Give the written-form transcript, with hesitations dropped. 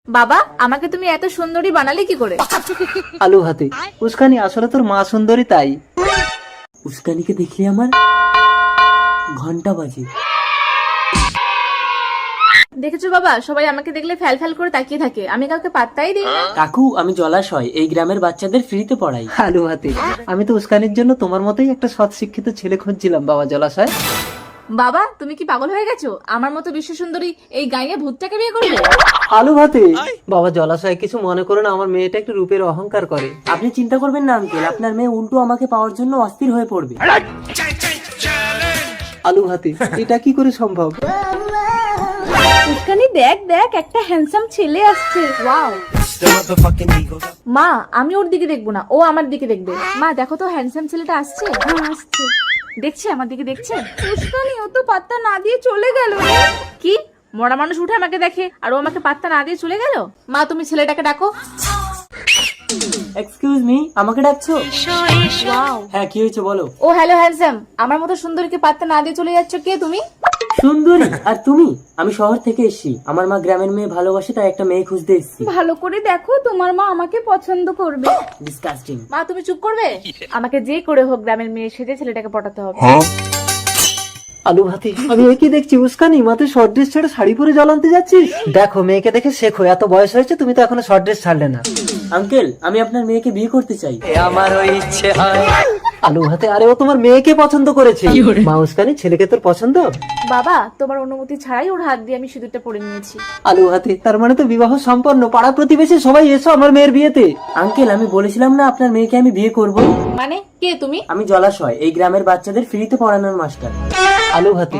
বাবা, আমাকে তুমি এত সুন্দরী বানালে কি করে? আলু ভাতে। উস্কানি, আসলে তোর মা সুন্দরী তাই। উস্কানিকে দেখলে আমার ঘন্টা বাজে। দেখেছো বাবা, সবাই আমাকে দেখলে ফ্যাল ফ্যাল করে তাকিয়ে থাকে, আমি কাউকে পাত্তাই দিই না। কাকু, আমি জলাশয় এই গ্রামের বাচ্চাদের ফ্রিতে পড়াই। আলু ভাতে, আমি তো উস্কানির জন্য তোমার মতোই একটা সৎ শিক্ষিত ছেলে খুঁজছিলাম বাবা জলাশয়। বাবা, তুমি কি পাগল হয়ে গেছো? আমার মতো বিশ্ব সুন্দরী এই গাইয়ে ভূতটাকে বিয়ে করবে? আলু ভাতে, বাবা জলাশয় কিছু মনে করো না, আমার মেয়েটা একটু রূপের অহংকার করে। আপনি চিন্তা করবেন না আঙ্কেল, আপনার মেয়ে উল্টো আমাকে পাওয়ার জন্য অস্থির হয়ে পড়বে। আলু ভাতে, এটা কি করে সম্ভব? উস্কানি, দেখ দেখ, একটা হ্যান্ডসাম ছেলে আসছে। ওয়াও। মা, আমি ওর দিকে দেখবো না, ও আমার দিকে দেখবে। মা দেখো তো, হ্যান্ডসাম ছেলেটা আসছে। হ্যাঁ, আসছে। দেখছে, আমার দিকে দেখছে। উস্কানি, ও তো পাত্তা না দিয়ে চলে গেল। কি? মরা মানুষ উঠে আমাকে দেখে আর ও আমাকে পাত্তা না দিয়ে চলে গেল? মা, তুমি ছেলেটাকে ডাকো। এক্সকিউজ মি, আমাকে ডাকছো? ওয়াও। হ্যাঁ, কি হয়েছে বলো। ও হ্যালো হ্যান্ডসাম, আমার মতো সুন্দরীকে পাত্তা না দিয়ে চলে যাচ্ছ, কে তুমি? সুন্দরী? আর তুমি? আমি শহর থেকে এসেছি, আমার মা গ্রামের মেয়ে ভালোবাসে, তাই একটা মেয়ে খুঁজতে এসেছি। ভালো করে দেখো, তোমার মা আমাকে পছন্দ করবে। ডিসকাস্টিং। মা, তুমি চুপ করবে? আমাকে যে করে হোক গ্রামের মেয়ে সেজে ছেলেটাকে পটাতে হবে। আলু ভাতে, আমি কি দেখছি উস্কানি, মাত্র শর্ট ড্রেস ছেড়ে শাড়ি পরে জল আনতে যাচ্ছিস? দেখো, মেয়েকে দেখে শেখো, এত বয়স হয়েছে তুমি তো এখনো শর্ট ড্রেস ছাড়লে না। আঙ্কেল, আমি আপনার মেয়েকে বিয়ে করতে চাই। আমারও ইচ্ছে হয়। আলু ভাতে, আরে ও তোমার মেয়েকে পছন্দ করেছে। মা উস্কানি, ছেলেকে তোর পছন্দ? বাবা, তোমার অনুমতি ছাড়াই ওর হাত দিয়ে আমি সিঁদুরটা পরে নিয়েছি। আলু ভাতে, তার মানে তো বিবাহ সম্পন্ন। পাড়া প্রতিবেশী সবাই এসো আমার মেয়ের বিয়েতে। আঙ্কেল, আমি বলেছিলাম না আপনার মেয়েকে আমি বিয়ে করব। মানে কে তুমি? আমি জলাশয় এই গ্রামের বাচ্চাদের ফ্রিতে পড়ানোর মাস্টার। আলু ভাতে,